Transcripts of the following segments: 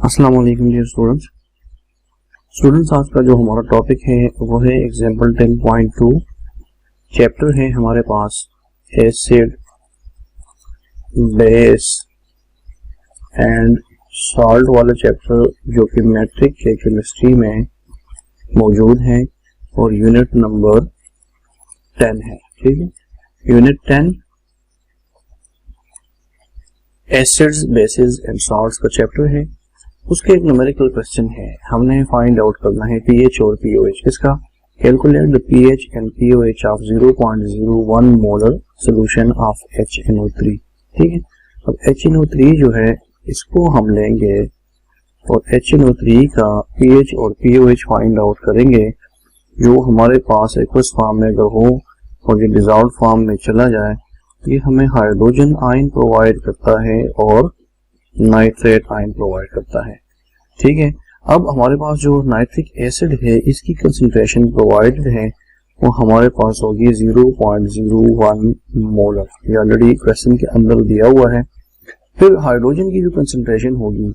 अस्सलाम वालेकुम dear students, आज का जो हमारा टॉपिक है वो है एग्जांपल 10.2 चैप्टर है हमारे पास एसिड, बेस एंड सॉल्ट वाला चैप्टर जो कि मैट्रिक के केमिस्ट्री में मौजूद है और यूनिट नंबर 10 है। ठीक है, unit 10 acids, basis and salts का चैप्टर है। उसके एक न्यूमेरिकल क्वेश्चन है, हमने फाइंड आउट करना है पीएच और पीओएच किसका। Calculate the pH and pOH of 0.01 molar solution of HNO3। ठीक है, अब HNO3 जो है इसको हम लेंगे और HNO3 का पीएच और पीओएच फाइंड आउट करेंगे। जो हमारे पास एक्वस फॉर्म में अगर हो और ये डिसॉल्व फॉर्म में चला जाए, ये हमें हाइड्रोजन आयन प्रोवाइड करता है और नाइट्रेट आयन प्रोवाइड करता है। ठीक है, अब हमारे पास जो नाइट्रिक एसिड है इसकी कंसंट्रेशन प्रोवाइडेड है वो हमारे पास होगी 0.01 मोलर, ये ऑलरेडी क्वेश्चन के अंदर दिया हुआ है। फिर हाइड्रोजन की जो कंसंट्रेशन होगी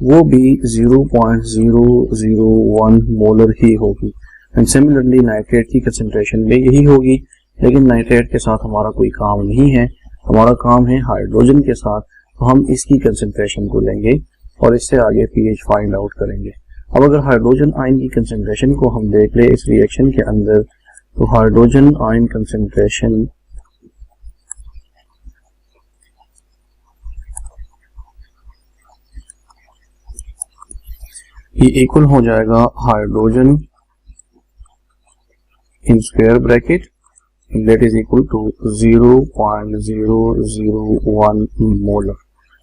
वो भी 0.001 मोलर ही होगी। एंड सिमिलरली नाइट्रेट की कंसंट्रेशन भी यही होगी, लेकिन नाइट्रेट के साथ हमारा कोई काम नहीं है, हमारा काम है हाइड्रोजन के साथ। तो हम इसकी कंसंट्रेशन को लेंगे और इससे आगे पीएच फाइंड आउट करेंगे। अब अगर हाइड्रोजन आयन की कंसंट्रेशन को हम देख ले इस रिएक्शन के अंदर, तो हाइड्रोजन आयन कंसंट्रेशन ये इक्वल हो जाएगा hydrogen in square bracket that is equal to 0.001 molar.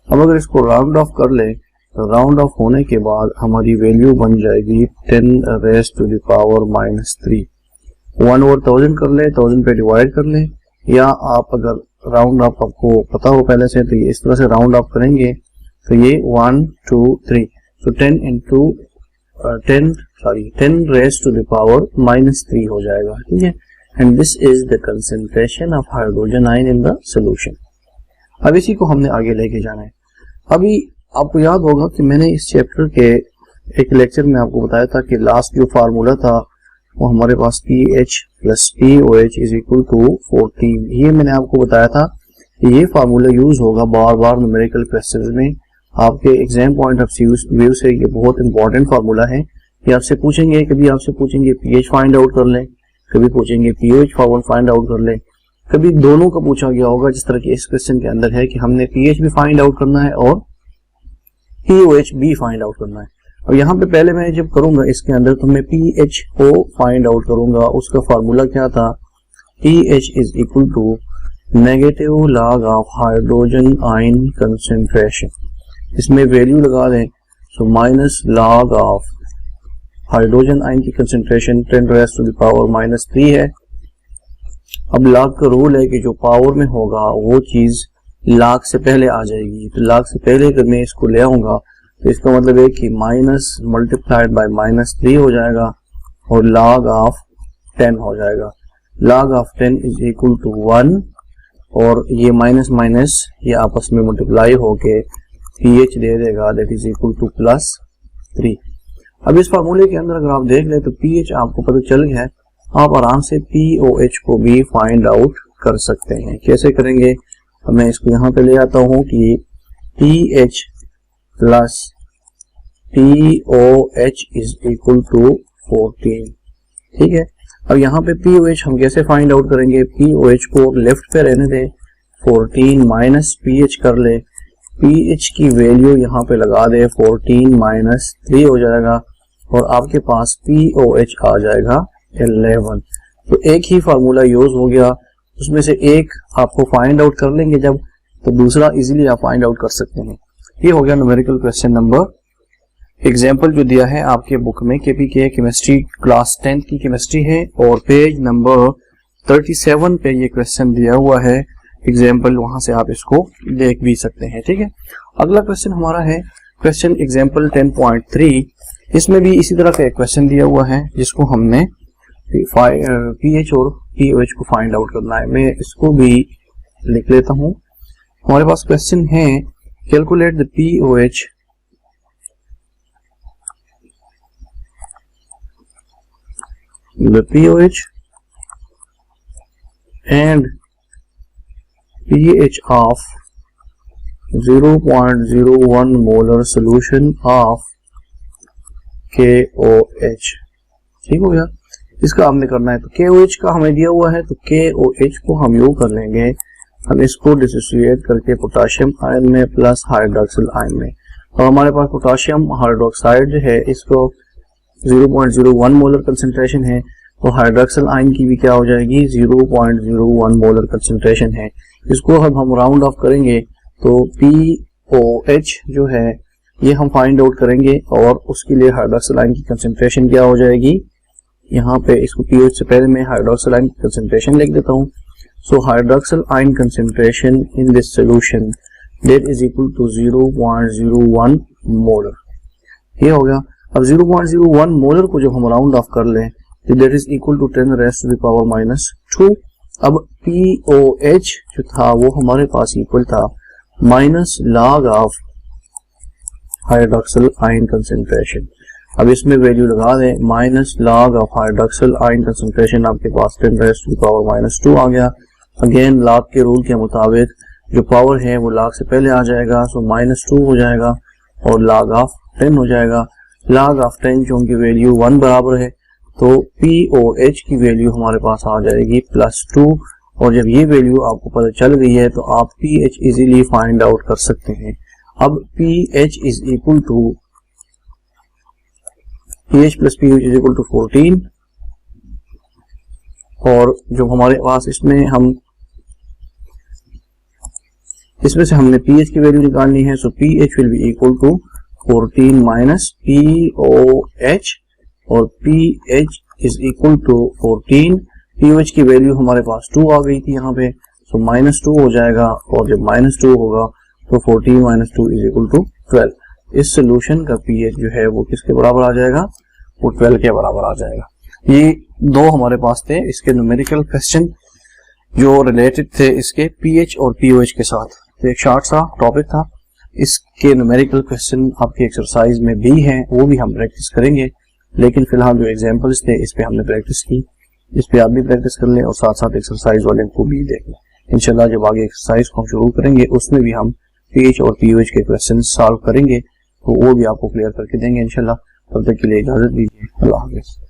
अब अगर इसको राउंड ऑफ कर ले तो राउंड ऑफ होने के बाद हमारी वैल्यू बन जाएगी 10 रेज़ टू द पावर -3। 1/1000 कर ले, 1000 पे डिवाइड कर ले, या आप अगर राउंड ऑफ आपको पता हो पहले से तो ये इस तरह से राउंड ऑफ करेंगे तो ये 1 2 3 तो 10 रेज़ टू द पावर -3 हो जाएगा। ठीक है, and this is the concentration of hydrogen ion in the solution। अब इसी को हमने आगे लेके जाना है। अभी आपको याद होगा कि मैंने इस चैप्टर के एक लेक्चर में आपको बताया था कि लास्ट जो फार्मूला था वो हमारे पास pH plus POH is equal to 14। ये मैंने आपको बताया था कि ये फार्मूला यूज होगा बार बार न्यूमेरिकल क्वेश्चंस में। आपके एग्जाम पॉइंट ऑफ व्यू से ये बहुत इंपॉर्टेंट फार्मूला है। ये आपसे पूछेंगे, कभी आपसे पूछेंगे pH फाइंड आउट कर लें, कभी पूछेंगे पीओएच फाइंड आउट कर ले, कभी दोनों का पूछा गया होगा, जिस तरह की इस क्वेश्चन के अंदर है कि हमने पीएच भी फाइंड आउट करना है और पीओएच भी फाइंड आउट करना है। और यहाँ पे पहले मैं जब करूंगा इसके अंदर तो मैं पीएच को फाइंड आउट करूंगा। उसका फार्मूला क्या था, pH is equal to negative log of hydrogen ion concentration. इसमें वैल्यू लगा दें so minus log of hydrogen ion की concentration 10 raise to the power -3 है। अब लॉग का रूल है कि जो पावर में होगा वो चीज लॉग से पहले आ जाएगी, तो लॉग से पहले अगर मैं इसको ले आऊंगा तो इसका मतलब है कि माइनस मल्टीप्लाइड बाय -3 हो जाएगा और लॉग ऑफ 10 हो जाएगा। Log of 10 is equal to 1 और ये माइनस माइनस ये आपस में मल्टीप्लाई होके पीएच दे देगा, दैट इज इक्वल टू +3। अब इस फार्मूले के अंदर अगर आप देख ले तो पीएच आपको पता चल गया है, आप आराम से पीओएच को भी फाइंड आउट कर सकते हैं। कैसे करेंगे, तो मैं इसको यहाँ पे ले आता हूँ कि pH plus pOH is equal to 14। ठीक है, अब यहाँ पे पीओएच हम कैसे फाइंड आउट करेंगे, पीओएच को लेफ्ट पे रहने दे, 14 माइनस पीएच कर ले, पीएच की वैल्यू यहाँ पे लगा दे, 14 -3 हो जाएगा और आपके पास पीओएच आ जाएगा 11। तो एक ही फार्मूला यूज हो गया, उसमें से एक आपको फाइंड आउट कर लेंगे जब, तो दूसरा इजीली आप फाइंड आउट कर सकते हैं। ये हो गया न्यूमेरिकल क्वेश्चन नंबर। एग्जाम्पल जो दिया है आपके बुक में केपीके केमिस्ट्री क्लास 10 की केमिस्ट्री है और पेज नंबर 37 पे ये क्वेश्चन दिया हुआ है एग्जाम्पल, वहां से आप इसको देख भी सकते हैं। ठीक है, अगला क्वेश्चन हमारा है क्वेश्चन एग्जाम्पल 10.3। इसमें भी इसी तरह का एक क्वेश्चन दिया हुआ है जिसको हमने पीएच और पीओएच को फाइंड आउट करना है। मैं इसको भी लिख लेता हूं। हमारे पास क्वेश्चन है calculate the pOH the pOH and pH of 0.01 molar solution of KOH। ठीक हो गया। इसका हमने करना है, तो KOH का हमें दिया हुआ है, तो KOH को हम यूज कर लेंगे, हम इसको डिसोसिएट करके पोटाशियम आयन में प्लस हाइड्रोक्सिल आयन में, और हमारे पास पोटाशियम हाइड्रोक्साइड है, इसको 0.01 मोलर कंसेंट्रेशन है, तो हाइड्रोक्सिल आयन की भी क्या हो जाएगी 0.01 मोलर कंसेंट्रेशन है। इसको हम राउंड ऑफ करेंगे तो POH जो है ये हम फाइंड आउट करेंगे, और उसके लिए हाइड्रोक्सिल आयन की कंसेंट्रेशन क्या हो जाएगी, यहाँ पे इसको POH से पहले मैं हाइड्रोक्सिल आयन की कंसेंट्रेशन लिख देता हूँ। So hydroxyl ion concentration in this solution that is equal to 0.01 molar. ये हो गया। अब 0.01 मोलर को जब हम राउंड ऑफ कर लें तो that is equal to 10 raised to the power -2। अब POH जो था वो हमारे पास इक्वल था minus log of hydroxyl ion concentration. अब इसमें वैल्यू लगा दें, minus log of hydroxyl ion concentration आपके पास 10 raised to the power -2 आ गया। अगेन log के रूल के मुताबिक जो पावर है वो log से पहले आ जाएगा, सो -2 हो जाएगा और log ऑफ 10 हो जाएगा। log ऑफ 10 जो उनकी वैल्यू 1 बराबर है, तो POH की वैल्यू हमारे पास आ जाएगी +2, और जब ये वैल्यू आपको पता चल गई है तो आप pH इजीली फाइंड आउट कर सकते हैं। अब pH is equal to pH plus pH is equal to 14, और जो हमारे पास इसमें से हमने pH की वैल्यू निकालनी है, so pH will be equal to 14 minus POH, और pH is equal to 14। POH की वैल्यू हमारे पास 2 आ गई थी यहाँ पे, सो -2 हो जाएगा, और जब -2 होगा तो 14 माइनस 2 इज इक्वल टू 12। इस सोल्यूशन का pH जो है वो किसके बराबर आ जाएगा, वो 12 के बराबर आ जाएगा। ये दो हमारे पास थे इसके न्यूमेरिकल क्वेश्चन जो रिलेटेड थे इसके pH और POH के साथ। तो एक शॉर्ट सा टॉपिक था, इसके न्यूमेरिकल क्वेश्चन आपके एक्सरसाइज में भी हैं, वो भी हम प्रैक्टिस करेंगे, लेकिन फिलहाल जो एग्जांपल्स थे इस पे हमने प्रैक्टिस की, इस पे आप भी प्रैक्टिस कर लें और साथ साथ एक्सरसाइज वाले को भी देख लें। इंशाल्लाह जब आगे एक्सरसाइज को हम शुरू करेंगे उसमें भी हम pH और POH के क्वेश्चन सॉल्व करेंगे, तो वो भी आपको क्लियर करके देंगे इंशाल्लाह। तब तक के लिए इजाजत दीजिए, अल्लाह हाफिज़।